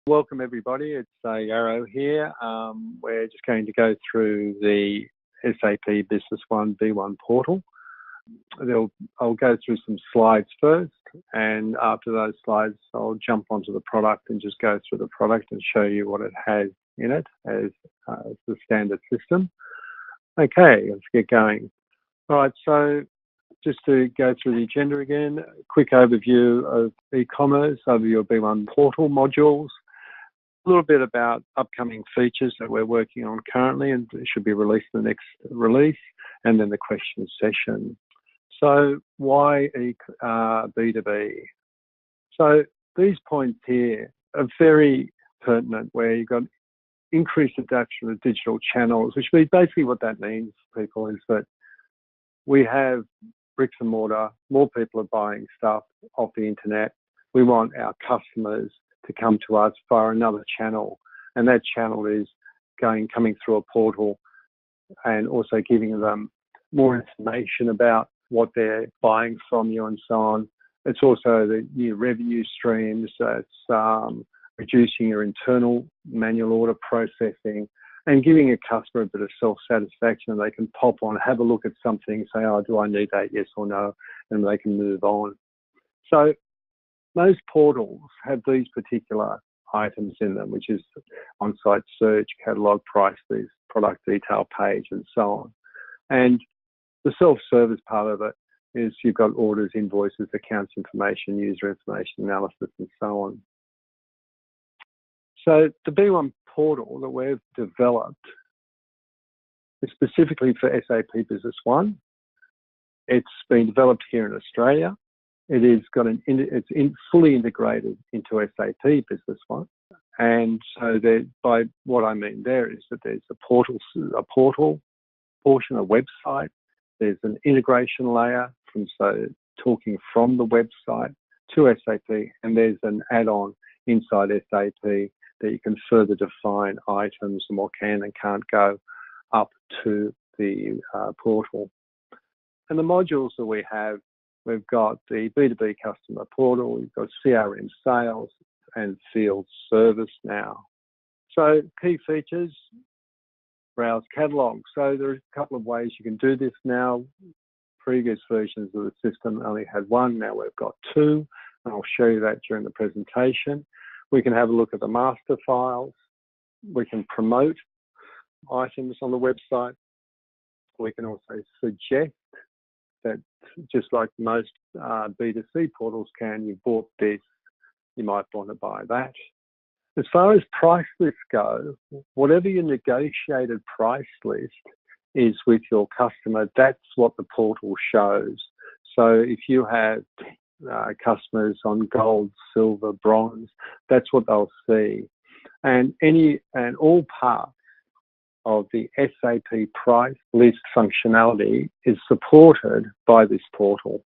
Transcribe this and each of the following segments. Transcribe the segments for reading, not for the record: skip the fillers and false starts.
Welcome everybody, it's Yarrow here. We're just going to go through the SAP Business One B1 portal. I'll go through some slides first, and after those slides I'll jump onto the product and just go through the product and show you what it has in it as the standard system. Okay, let's get going. All right, so just to go through the agenda again, a quick overview of eCommerce, overview of B1 portal modules, a little bit about upcoming features that we're working on currently and it should be released in the next release, and then the question session. So why B2b? So these points here are very pertinent, where you've got increased adoption of digital channels, which means basically what that means, people, is that we have bricks and mortar, more people are buying stuff off the internet. We want our customers to come to us via another channel, and that channel is coming through a portal and also giving them more information about what they're buying from you and so on. It's also the new revenue streams. It's reducing your internal manual order processing and giving a customer a bit of self-satisfaction, and they can pop on, have a look at something, say, oh, do I need that, yes or no, and they can move on. So most portals have these particular items in them, which is on-site search, catalogue, price list, product detail page, and so on. And the self-service part of it is you've got orders, invoices, accounts information, user information analysis, and so on. So the B1 portal that we've developed is specifically for SAP Business One. It's been developed here in Australia. It is fully integrated into SAP Business One, and so by what I mean there is that there's a portal portion, a website. There's an integration layer talking from the website to SAP, and there's an add-on inside SAP that you can further define items and what can and can't go up to the portal. And the modules that we have, we've got the B2b customer portal, we've got Crm Sales and Field Service now. So key features, browse catalogue. So there are a couple of ways you can do this now. Previous versions of the system only had one, now we've got two, and I'll show you that during the presentation. We can have a look at the master files. We can promote items on the website. We can also suggest that, just like most B2C portals can, you bought this, you might want to buy that. As far as price lists go, whatever your negotiated price list is with your customer, that's what the portal shows. So if you have customers on gold, silver, bronze, that's what they'll see. And all parts of the SAP price list functionality is supported by this portal.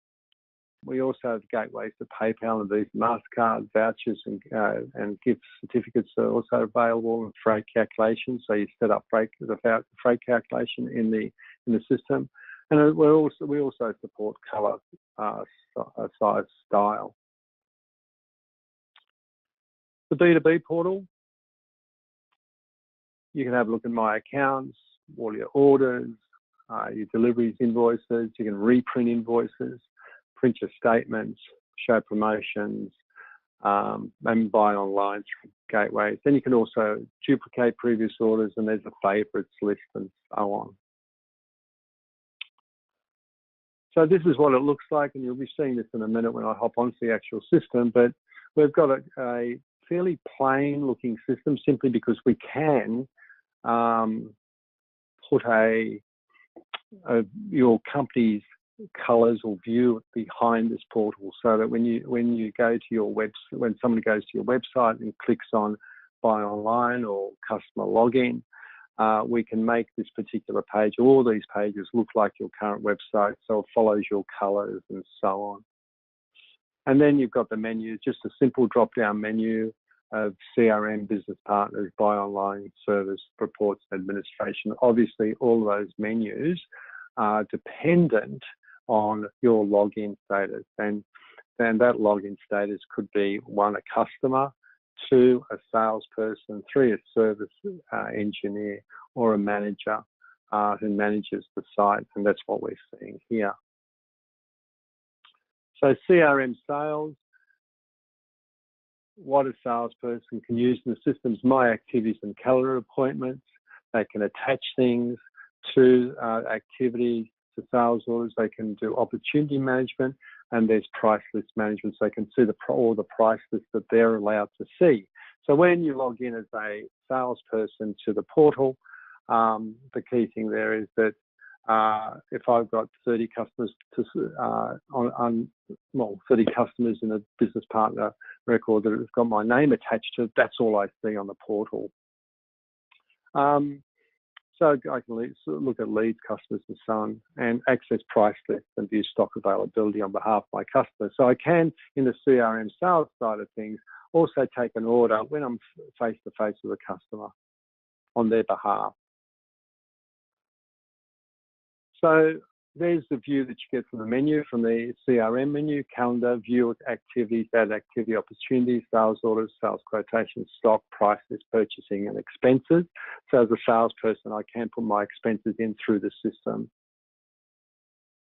We also have gateways to PayPal and Visa, MasterCard, vouchers and gift certificates are also available, and freight calculation. So you set up freight calculation in the system. And we also support colour, size, style. The B2B portal, you can have a look at my accounts, all your orders, your deliveries, invoices. You can reprint invoices, print your statements, show promotions, and buy online through gateways. Then you can also duplicate previous orders, and there's a favourites list and so on. So this is what it looks like, and you'll be seeing this in a minute when I hop onto the actual system, but we've got a fairly plain looking system simply because we can put your company's colours or view behind this portal, so that when you go to your website, when someone goes to your website and clicks on buy online or customer login, we can make this particular page, all these pages, look like your current website, so it follows your colours and so on. And then you've got the menu, just a simple drop-down menu of CRM, business partners, buy online, service, reports, administration. Obviously, all of those menus are dependent on your login status, and that login status could be 1, a customer, 2, a salesperson, 3, a service engineer, or a manager who manages the site, and that's what we're seeing here. So CRM sales, what a salesperson can use in the systems, my activities and calendar appointments. They can attach things to activities, to sales orders. They can do opportunity management, and there's price list management, so they can see all the price lists that they're allowed to see. So when you log in as a salesperson to the portal, the key thing there is that if I've got 30 customers 30 customers in a business partner record that have got my name attached to it, that's all I see on the portal. So I can look at leads, customers, and so on, and access price lists and view stock availability on behalf of my customers. So I can, in the CRM sales side of things, also take an order when I'm face to face with a customer on their behalf. So there's the view that you get from the menu, from the CRM menu: calendar, view activities, add activity opportunities, sales orders, sales quotations, stock, prices, purchasing, and expenses. So as a salesperson, I can put my expenses in through the system.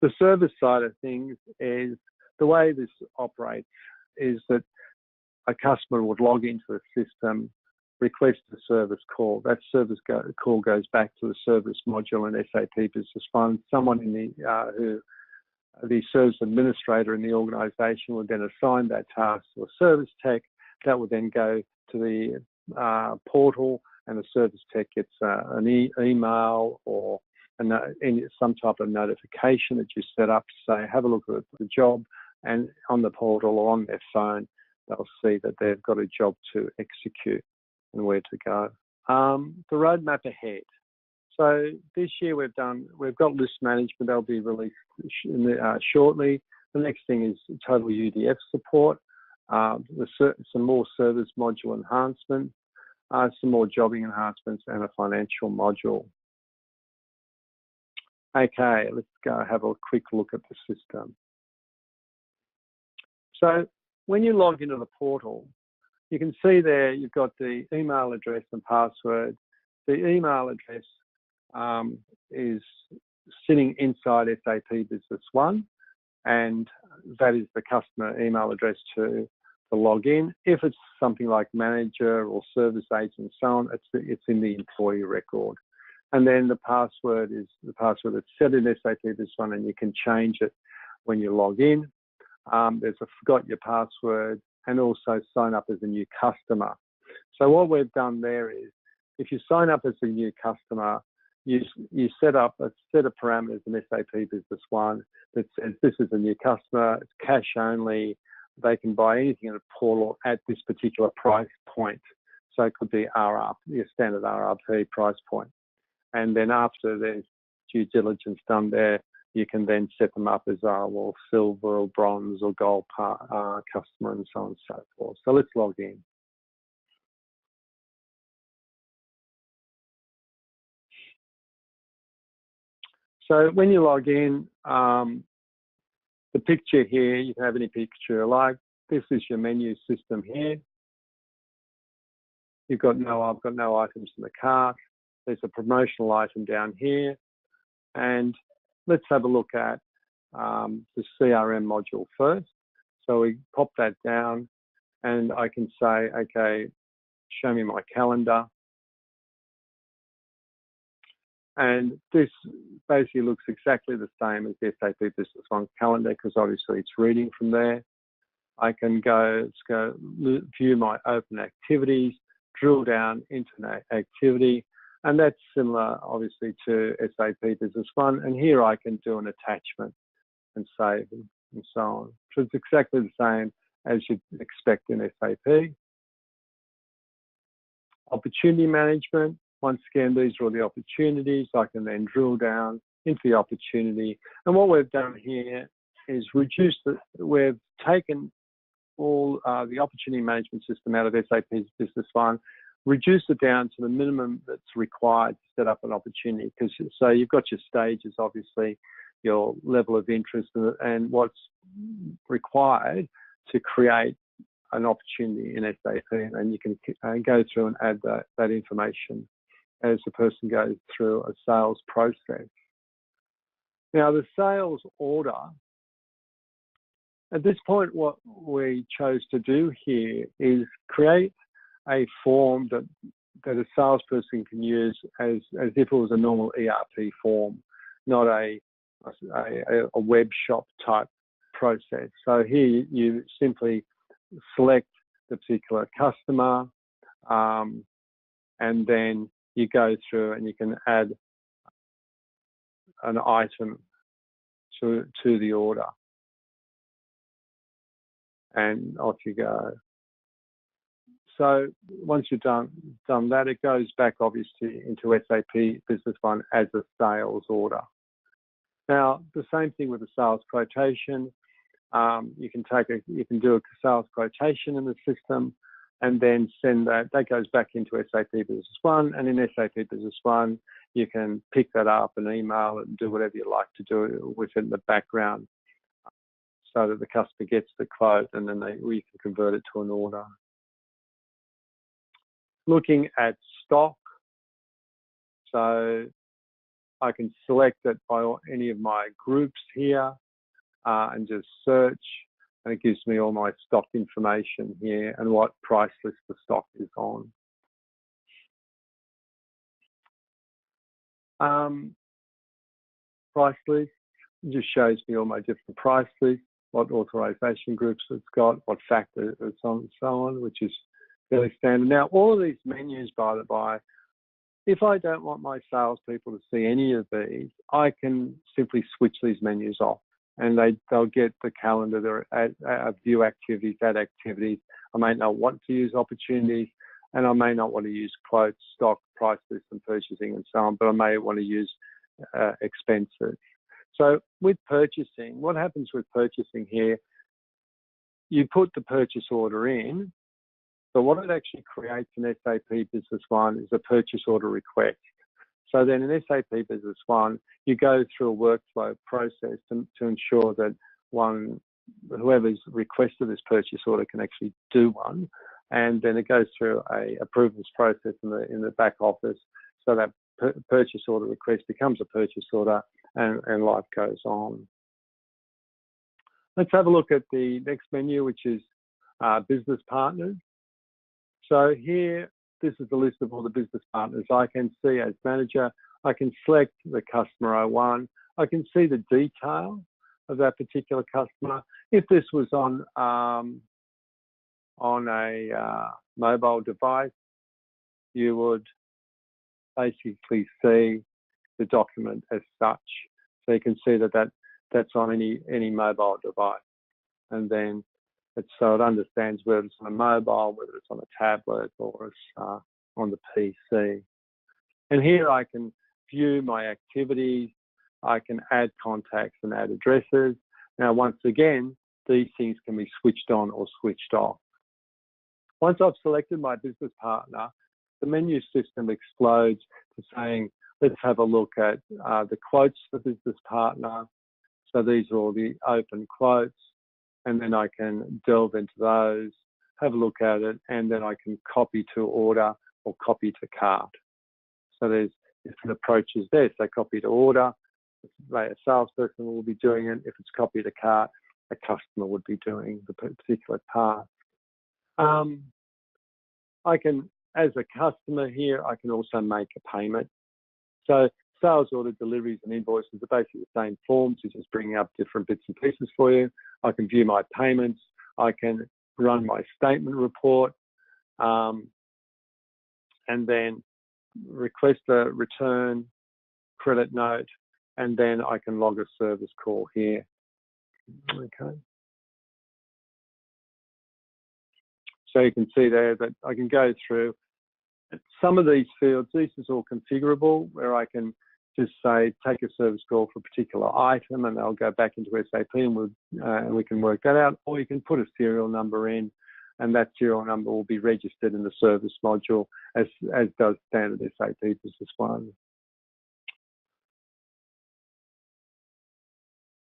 The service side of things is the way this operates is that a customer would log into the system, request a service call. That service call goes back to the service module in SAP Business One. Someone in the service administrator in the organisation would then assign that task to a service tech. That would then go to the portal, and the service tech gets an email or some type of notification that you set up to say, have a look at the job, and on the portal or on their phone, they'll see that they've got a job to execute and where to go. The roadmap ahead. So this year we've got list management. They'll be released shortly. The next thing is total UDF support, some more service module enhancement, some more jobbing enhancements, and a financial module. Okay, let's go have a quick look at the system. So when you log into the portal, you can see there you've got the email address and password. The email address is sitting inside SAP Business One, and that is the customer email address to log in. If it's something like manager or service agent and so on, it's in the employee record. And then the password is the password that's set in SAP Business One, and you can change it when you log in. There's a forgot your password, and also sign up as a new customer. So what we've done there is, if you sign up as a new customer, you set up a set of parameters in SAP Business One that says this is a new customer, it's cash only, they can buy anything in a portal at this particular price point. So it could be your standard RRP price point. And then after there's due diligence done there, you can then set them up as silver or bronze or gold customer, and so on and so forth. So let's log in. So when you log in, the picture here, you can have any picture you like. This is your menu system here. I've got no items in the cart. There's a promotional item down here. And let's have a look at the CRM module first. So we pop that down, and I can say, okay, show me my calendar. And this basically looks exactly the same as the SAP Business One calendar, because obviously it's reading from there. I can go view my open activities, drill down into an activity, and that's similar, obviously, to SAP Business One. And here I can do an attachment and save and so on. So it's exactly the same as you'd expect in SAP. Opportunity management. Once again, these are all the opportunities. I can then drill down into the opportunity. And what we've done here is we've taken all the opportunity management system out of SAP Business One, reduce it down to the minimum that's required to set up an opportunity. So you've got your stages, obviously, your level of interest, and what's required to create an opportunity in SAP, and you can go through and add that information as the person goes through a sales process. Now, the sales order, at this point, what we chose to do here is create a form that a salesperson can use as if it was a normal ERP form, not a web shop type process. So here you simply select the particular customer, and then you go through and you can add an item to the order, and off you go. So once you've done that, it goes back obviously into SAP Business One as a sales order. Now, the same thing with the sales quotation. You can do a sales quotation in the system, and then send that. That goes back into SAP Business One, and in SAP Business One, you can pick that up and email it and do whatever you like to do with it in the background, so that the customer gets the quote, and then we can convert it to an order. Looking at stock, so I can select it by any of my groups here, and just search, and it gives me all my stock information here and what price list the stock is on. Price list just shows me all my different price lists, what authorization groups it's got, what factor it's on, and so on, which is fairly standard. Now, all of these menus, by the by, if I don't want my salespeople to see any of these, I can simply switch these menus off, and they'll get the calendar, view activities, add activities. I may not want to use opportunities, and I may not want to use quotes, stock, price lists, and purchasing, and so on, but I may want to use expenses. So with purchasing, what happens with purchasing here, you put the purchase order in, but what it actually creates in SAP Business One is a purchase order request. So then in SAP Business One, you go through a workflow process to ensure that whoever's requested this purchase order can actually do one, and then it goes through a approvals process in the back office, so that purchase order request becomes a purchase order, and life goes on. Let's have a look at the next menu, which is business partners. So here, this is the list of all the business partners I can see as manager. I can select the customer I want. I can see the detail of that particular customer. If this was on a mobile device, you would basically see the document as such. So you can see that's on any mobile device, and then so it understands whether it's on a mobile, whether it's on a tablet, or it's on the PC. And here I can view my activities. I can add contacts and add addresses. Now, once again, these things can be switched on or switched off. Once I've selected my business partner, the menu system explodes to saying, let's have a look at the quotes for business partner. So these are all the open quotes, and then I can delve into those, have a look at it, and then I can copy to order or copy to cart. So there's different approaches there. So copy to order, a salesperson will be doing it. If it's copy to cart, a customer would be doing the particular part. I can, as a customer here, I can also make a payment. So sales order, deliveries, and invoices are basically the same forms. It's just bringing up different bits and pieces for you. I can view my payments. I can run my statement report, and then request a return, credit note, and then I can log a service call here. Okay. So you can see there that I can go through some of these fields. This is all configurable, where I can just say, take a service call for a particular item, and they'll go back into SAP, and we can work that out. Or you can put a serial number in, and that serial number will be registered in the service module, as does standard SAP Business One.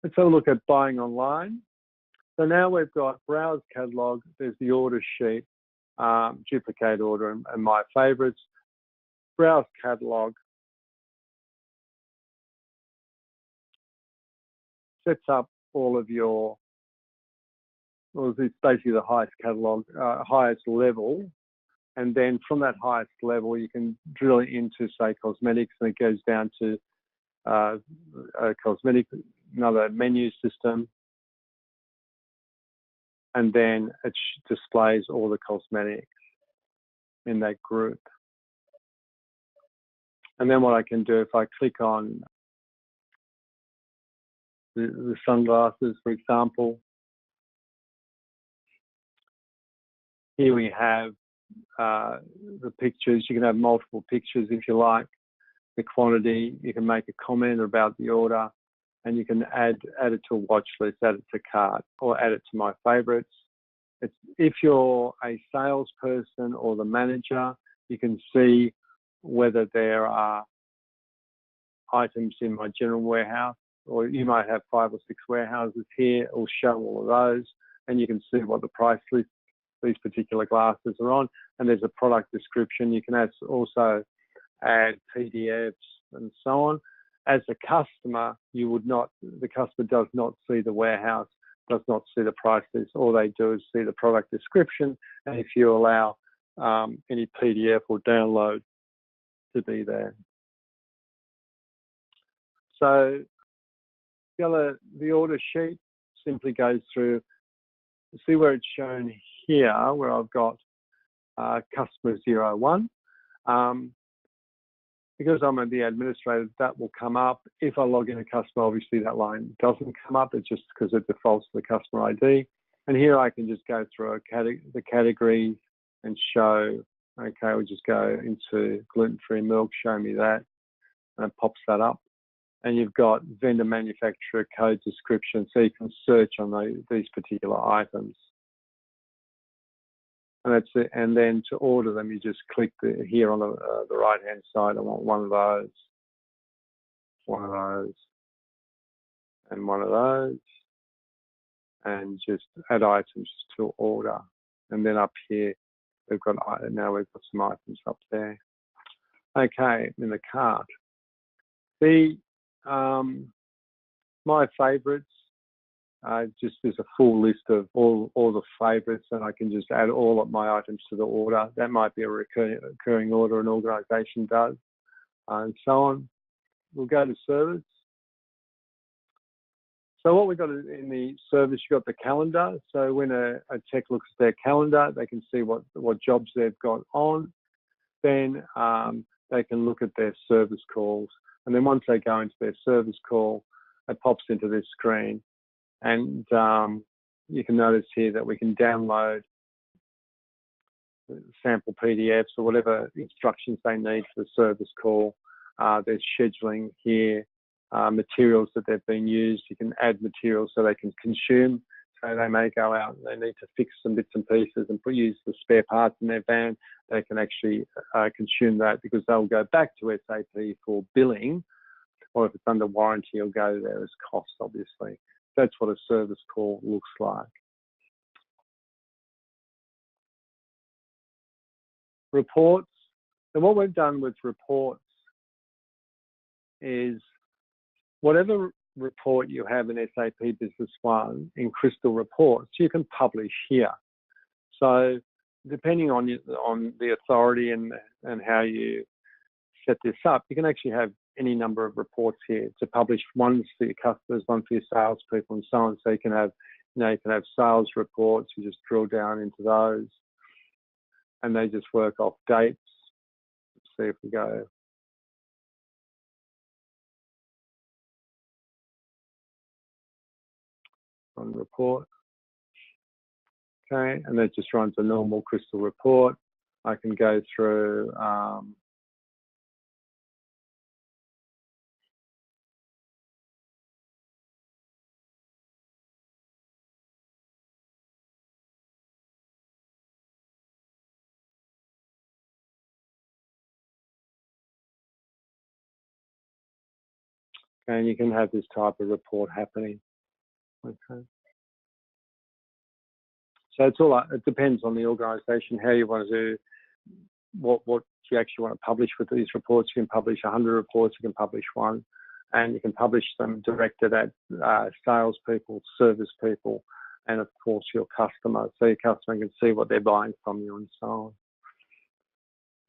Let's have a look at buying online. So now we've got browse catalog, there's the order sheet, duplicate order and my favorites. Browse catalog sets up all of your, well, it's basically the highest catalog, highest level. And then from that highest level, you can drill into, say, cosmetics, and it goes down to cosmetic, another menu system. And then it displays all the cosmetics in that group. And then what I can do, if I click on the sunglasses, for example, here we have the pictures. You can have multiple pictures if you like. The quantity, you can make a comment about the order, and you can add it to a watch list, add it to cart, or add it to my favorites. If you're a salesperson or the manager, you can see whether there are items in my general warehouse, or you might have 5 or 6 warehouses here. It will show all of those, and you can see what the price list these particular glasses are on, and there's a product description. You can also add PDFs and so on. As a customer, the customer does not see the warehouse, does not see the price list. All they do is see the product description, and if you allow any PDF or download to be there. So the order sheet simply goes through, see where it's shown here, where I've got customer 01. Because I'm the administrator, that will come up. If I log in a customer, obviously that line doesn't come up. It's just because it defaults to the customer ID. And here I can just go through the categories and show, okay, we'll just go into gluten-free milk, show me that, and it pops that up. And you've got vendor manufacturer code description, so you can search on these particular items. And that's it. And then to order them, you just click here on the right-hand side. I want one of those, and one of those, and just add items to order. And then up here, we've got some items up there. Okay, in the cart. My favorites. Just there's a full list of all the favorites, and I can just add all of my items to the order. That might be a recurring order an organisation does, and so on. We'll go to service. So what we've got in the service, you've got the calendar. So when a tech looks at their calendar, they can see what jobs they've got on. Then they can look at their service calls, and then once they go into their service call, it pops into this screen. And you can notice here that we can download sample PDFs or whatever instructions they need for the service call. There's scheduling here, materials that they've been used. You can add materials so they can consume. So they may go out and they need to fix some bits and pieces and use the spare parts in their van. They can actually consume that because they'll go back to SAP for billing, or if it's under warranty, it'll go there as cost, obviously. That's what a service call looks like. Reports. And what we've done with reports is whatever report you have in SAP Business One in Crystal Reports, you can publish here. So depending on the authority and how you set this up, you can actually have any number of reports here to publish. One for your customers, one for your salespeople, and so on. So you can have, sales reports. You just drill down into those, and they just work off dates. Let's see if we go. On report. Okay, and that just runs a normal Crystal report. I can go through. And you can have this type of report happening. Okay. So it's all, it depends on the organisation, how you want to do, what you actually want to publish with these reports. You can publish 100 reports, you can publish one, and you can publish them directed at salespeople, service people, and of course your customer, so your customer can see what they're buying from you and so on.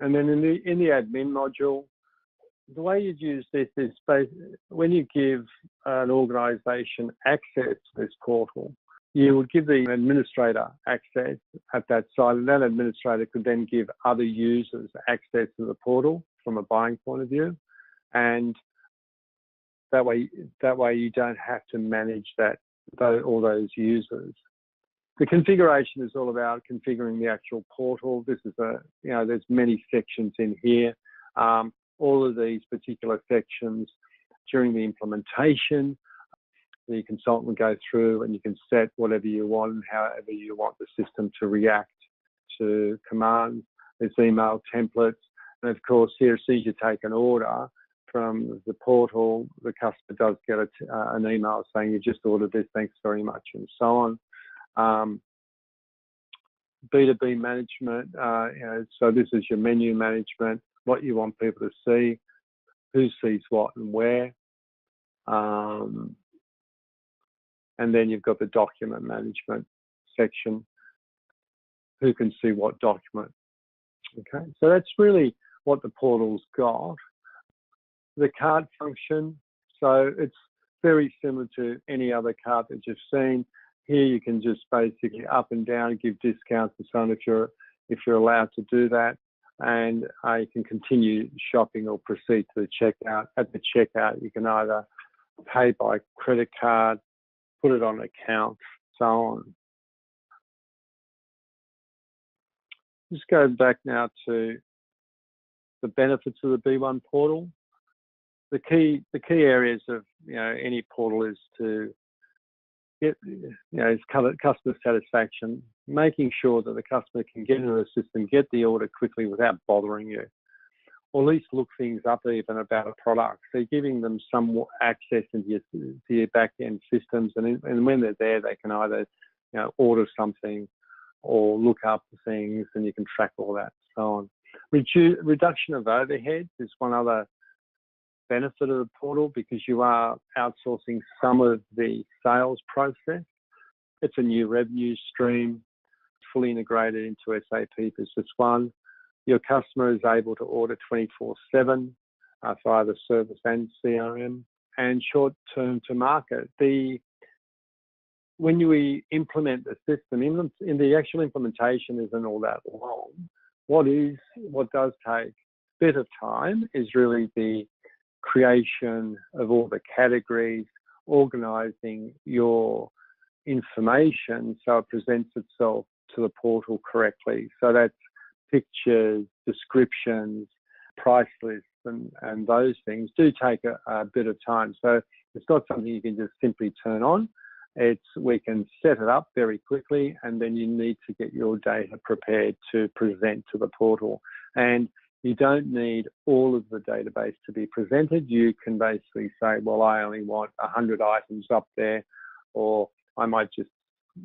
And then in the admin module, the way you'd use this is when you give an organisation access to this portal, you would give the administrator access at that site, and that administrator could then give other users access to the portal from a buying point of view, and that way you don't have to manage all those users. The configuration is all about configuring the actual portal. This is there's many sections in here. All of these particular sections during the implementation, the consultant will go through and you can set whatever you want and however you want the system to react to commands. There's email templates. And of course, here, as soon as you take an order from the portal, the customer does get an email saying, you just ordered this, thanks very much, and so on. B2b management, so this is your menu management, what you want people to see, who sees what and where. And then you've got the document management section, who can see what document. Okay, so that's really what the portal's got. The cart function, so it's very similar to any other cart that you've seen. Here you can just basically up and down, give discounts and so on if you're allowed to do that. And you can continue shopping or proceed to the checkout. At the checkout, you can either pay by credit card, put it on account, so on. Just go back now to the benefits of the B1 portal. The key areas of any portal is to get it's customer satisfaction, making sure that the customer can get into the system, get the order quickly without bothering you, or at least look things up even about a product. So giving them some access into your back-end systems, and when they're there, they can either order something or look up things, and you can track all that, so on. Reduction of overheads is one other benefit of the portal, because you are outsourcing some of the sales process. It's a new revenue stream, fully integrated into SAP Business One. Your customer is able to order 24/7 for either service and CRM, and short-term to market. When we implement the system, in the actual implementation isn't all that long. What does take a bit of time is really the creation of all the categories, organising your information so it presents itself to the portal correctly. So that's pictures, descriptions, price lists, and those things do take a bit of time. So it's not something you can just simply turn on. We can set it up very quickly, and then you need to get your data prepared to present to the portal. And you don't need all of the database to be presented. You can basically say, well, I only want 100 items up there, or I might just,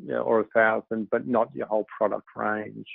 or 1,000, but not your whole product range.